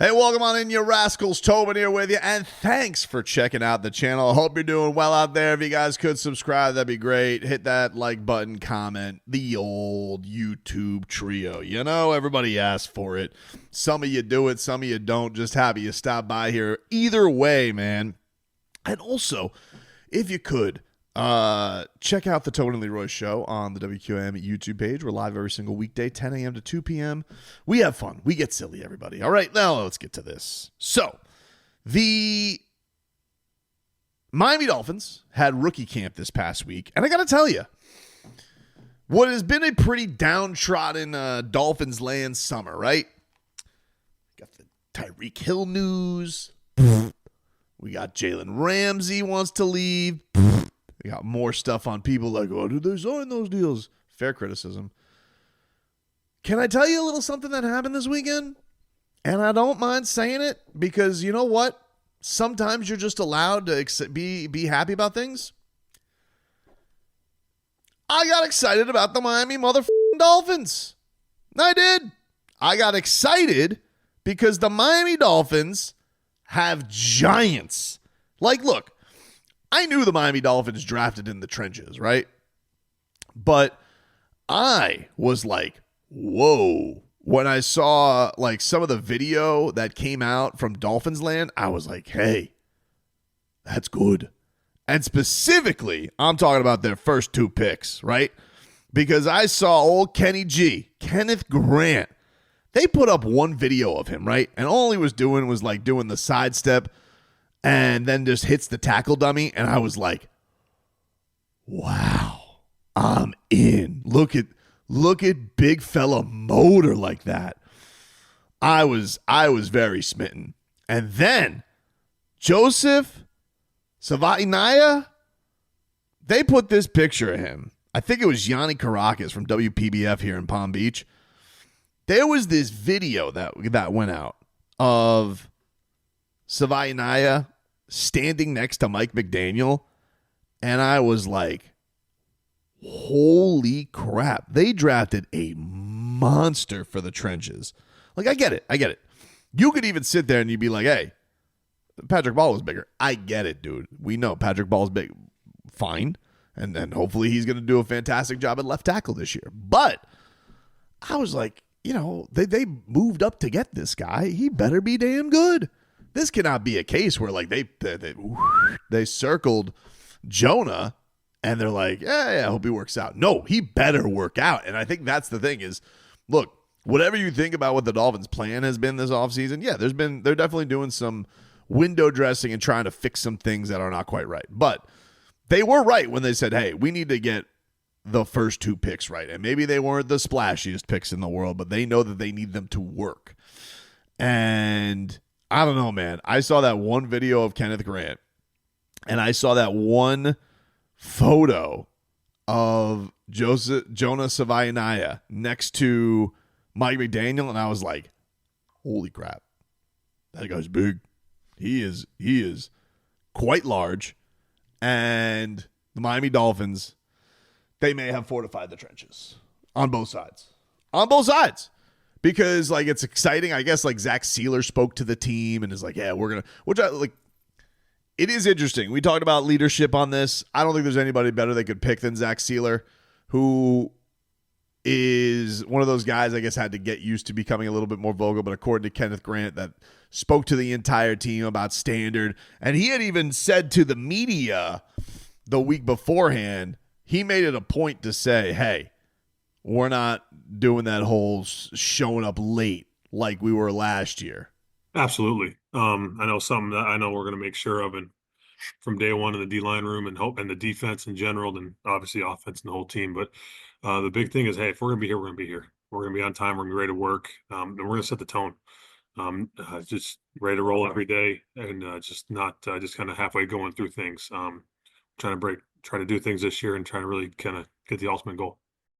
Hey, welcome on in, you rascals. Tobin here with you, and thanks for checking out the channel. I hope you're doing well out there. If you guys could subscribe, that'd be great. Hit that like button, comment, the old YouTube trio. You know, everybody asks for it. Some of you do it, some of you don't. Just happy you stopped by here. Either way, man. And also, if you could, check out the Tobin and Leroy show on the WQM YouTube page. We're live every single weekday, 10 a.m. to 2 p.m. We have fun. We get silly, everybody. All right, now let's get to this. So, the Miami Dolphins had rookie camp this past week, and I got to tell you, what has been a pretty downtrodden Dolphins land summer, right? Got the Tyreek Hill news. We got Jalen Ramsey wants to leave. We got more stuff on people like, oh, did they sign those deals? Fair criticism. Can I tell you a little something that happened this weekend? And I don't mind saying it because you know what? Sometimes you're just allowed to be happy about things. I got excited about the Miami motherfucking Dolphins. I did. I got excited because the Miami Dolphins have giants. Like, look. I knew the Miami Dolphins drafted in the trenches, right? But I was like, whoa. When I saw like some of the video that came out from Dolphins land, I was like, hey, that's good. And specifically, I'm talking about their first two picks, right? Because I saw old Kenneth Grant. They put up one video of him, right? And all he was doing was like doing the sidestep and then just hits the tackle dummy, and I was like, wow, I'm in. Look at big fella motor like that. I was very smitten. And then Joseph Savaiinaia, they put this picture of him. I think it was Yanni Caracas from WPBF here in Palm Beach. There was this video that went out of Savaiinaia standing next to Mike McDaniel, and I was like, holy crap. They drafted a monster for the trenches. Like, I get it. You could even sit there and you'd be like, hey, Patrick Ball was bigger. I get it, dude. We know Patrick Ball's big. Fine. And hopefully he's going to do a fantastic job at left tackle this year. But I was like, you know, they moved up to get this guy. He better be damn good. This cannot be a case where like they circled Jonah and they're like, yeah, I hope he works out. No, he better work out. And I think that's the thing is, look, whatever you think about what the Dolphins' plan has been this offseason, yeah, they're definitely doing some window dressing and trying to fix some things that are not quite right. But they were right when they said, hey, we need to get the first two picks right. And maybe they weren't the splashiest picks in the world, but they know that they need them to work. And I don't know, man. I saw that one video of Kenneth Grant, and I saw that one photo of Jonah Savaiinaia next to Mike McDaniel, and I was like, holy crap. That guy's big. He is quite large, and the Miami Dolphins, they may have fortified the trenches on both sides. On both sides. Because, like, it's exciting. I guess, like, Zack Kizer spoke to the team and is like, yeah, we're going to, which I, like, it is interesting. We talked about leadership on this. I don't think there's anybody better they could pick than Zack Kizer, who is one of those guys, I guess, had to get used to becoming a little bit more vocal, but according to Kenneth Grant, that spoke to the entire team about standard. And he had even said to the media the week beforehand, he made it a point to say, hey, we're not doing that whole showing up late like we were last year. Absolutely. I know something that I know we're going to make sure of, and from day one in the D-line room and hope and the defense in general, and obviously offense and the whole team. But the big thing is, hey, if we're going to be here, we're going to be here. We're going to be on time. We're going to be ready to work, and we're going to set the tone. Just ready to roll every day, and just not just kind of halfway going through things. Trying to do things this year and trying to really kind of get the ultimate goal.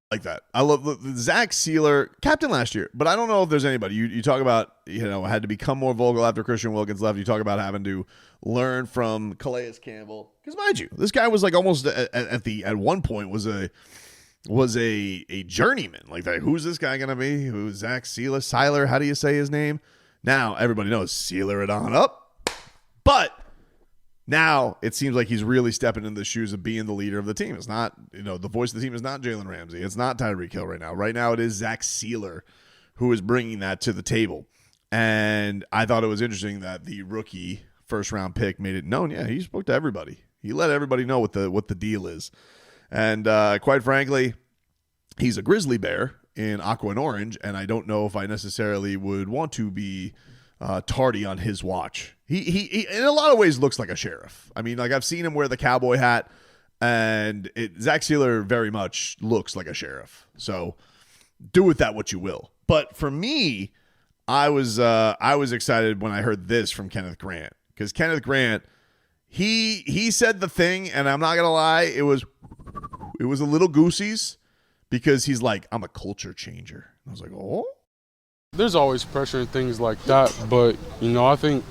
Like that. I love Zack Kizer, captain last year, but I don't know if there's anybody. You talk about, had to become more vocal after Christian Wilkins left. You talk about having to learn from Calais Campbell. Because mind you, this guy was like almost at one point was a journeyman. Like, who's this guy going to be? Who's Zack Kizer? How do you say his name? Now everybody knows sealer it on up. But now it seems like he's really stepping into the shoes of being the leader of the team. It's not, the voice of the team is not Jalen Ramsey. It's not Tyreek Hill right now. Right now it is Zach Sealer who is bringing that to the table. And I thought it was interesting that the rookie first-round pick made it known. Yeah, he spoke to everybody. He let everybody know what the deal is. And quite frankly, he's a grizzly bear in aqua and orange, and I don't know if I necessarily would want to be tardy on his watch. He in a lot of ways looks like a sheriff. I mean, like I've seen him wear the cowboy hat, and Zach Sealer very much looks like a sheriff. So do with that what you will. But for me, I was excited when I heard this from Kenneth Grant, because Kenneth Grant, he said the thing, and I'm not gonna lie, it was a little goosies, because he's like, I'm a culture changer. I was like, oh. There's always pressure and things like that, but I think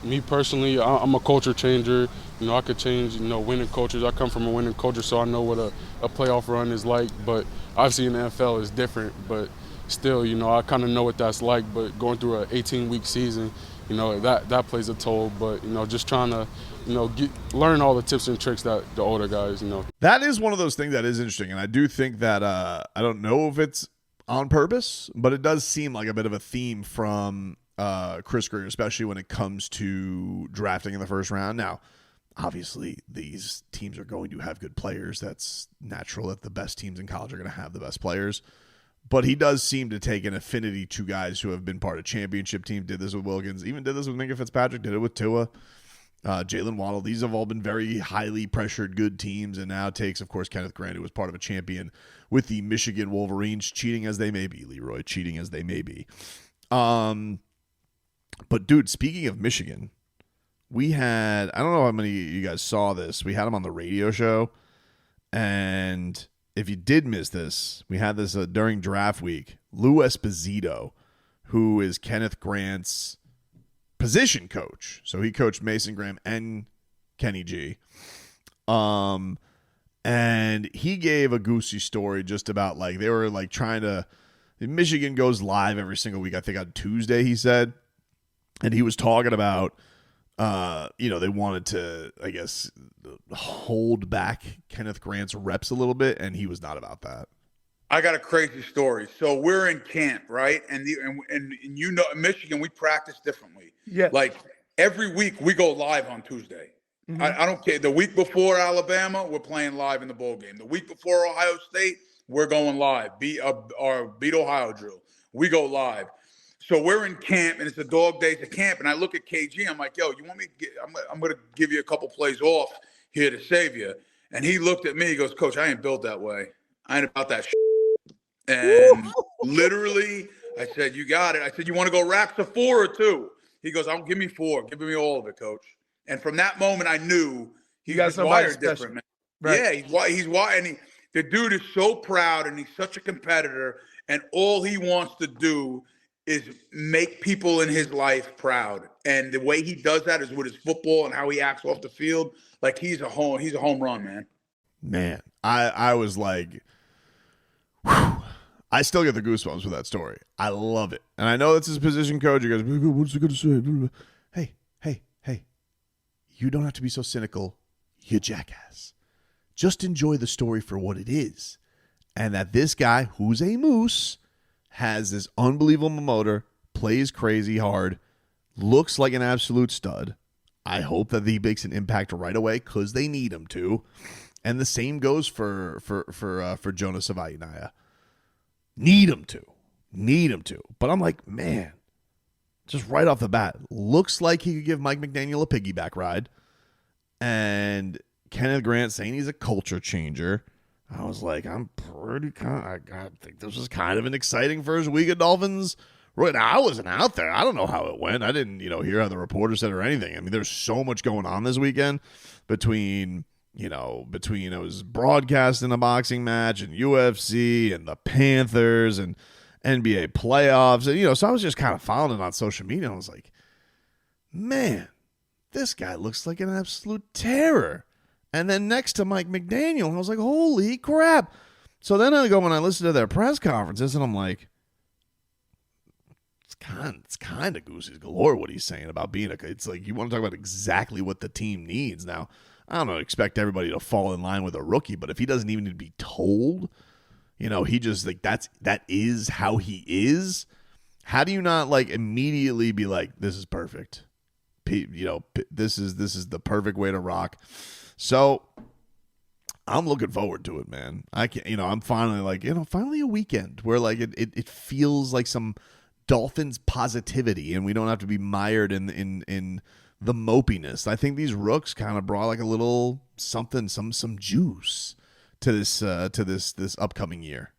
me personally, I'm a culture changer. I could change winning cultures. I come from a winning culture, so I know what a playoff run is like. But obviously in the NFL is different, but still, I kind of know what that's like. But going through an 18-week season, that plays a toll. But just trying to learn all the tips and tricks that the older guys. That is one of those things that is interesting, and I do think that I don't know if it's on purpose, but it does seem like a bit of a theme from Chris Greer, especially when it comes to drafting in the first round. Now, obviously, these teams are going to have good players. That's natural that the best teams in college are going to have the best players. But he does seem to take an affinity to guys who have been part of championship teams. Did this with Wilkins, even did this with Minka Fitzpatrick, did it with Tua, Jalen Waddle. These have all been very highly pressured good teams, and now takes, of course, Kenneth Grant, who was part of a champion with the Michigan Wolverines, cheating as they may be, Leroy, cheating as they may be. But, dude, speaking of Michigan, we had, I don't know how many of you guys saw this. We had him on the radio show, and if you did miss this, we had this during draft week. Lou Esposito, who is Kenneth Grant's position coach. So he coached Mason Graham and Kenny G. And he gave a goosey story just about like they were like trying to, Michigan goes live every single week, I think on Tuesday, he said. And he was talking about, they wanted to, I guess, hold back Kenneth Grant's reps a little bit, and he was not about that. I got a crazy story. So we're in camp, right? And in Michigan, we practice differently. Yeah. Like every week we go live on Tuesday. Mm-hmm. I don't care. The week before Alabama, we're playing live in the bowl game. The week before Ohio State, we're going live. Beat Ohio drill. We go live. So we're in camp, and it's a dog days of camp. And I look at KG. I'm like, yo, you want me to I'm going to give you a couple plays off here to save you. And he looked at me. He goes, Coach, I ain't built that way. I ain't about that shit. And literally, I said, you got it. I said, you want to go racks of 4 or 2? He goes, give me 4. Give me all of it, Coach. And from that moment, I knew he got wired different, man. Right. Yeah, he's wired. And the dude is so proud, and he's such a competitor. And all he wants to do is make people in his life proud. And the way he does that is with his football and how he acts off the field. Like he's a home run, man. Man, I was like, whew. I still get the goosebumps with that story. I love it. And I know it's his position coach. He goes, what's he going to say? Hey. You don't have to be so cynical, you jackass. Just enjoy the story for what it is. And that this guy, who's a moose, has this unbelievable motor, plays crazy hard, looks like an absolute stud. I hope that he makes an impact right away because they need him to. And the same goes for Jonas Savaiinaya. Need him to. But I'm like, man, just right off the bat, looks like he could give Mike McDaniel a piggyback ride. And Kenneth Grant saying he's a culture changer. I was like, I think this was kind of an exciting first week of Dolphins. Right, I wasn't out there. I don't know how it went. I didn't, hear how the reporter said or anything. I mean, there's so much going on this weekend between I was broadcasting a boxing match and UFC and the Panthers and NBA playoffs. And, so I was just kind of following it on social media. I was like, man, this guy looks like an absolute terror. And then next to Mike McDaniel, I was like, holy crap. So then I go and I listen to their press conferences and I'm like, it's kind of Goosey's galore what he's saying about being it's like you want to talk about exactly what the team needs. Now, I don't expect everybody to fall in line with a rookie, but if he doesn't even need to be told, he just like that is how he is. How do you not like immediately be like, this is perfect? This is the perfect way to rock. So I'm looking forward to it, man. I can, I'm finally like, finally a weekend where like it feels like some Dolphins positivity, and we don't have to be mired in the mopiness. I think these rooks kind of brought like a little something, some juice to this upcoming year.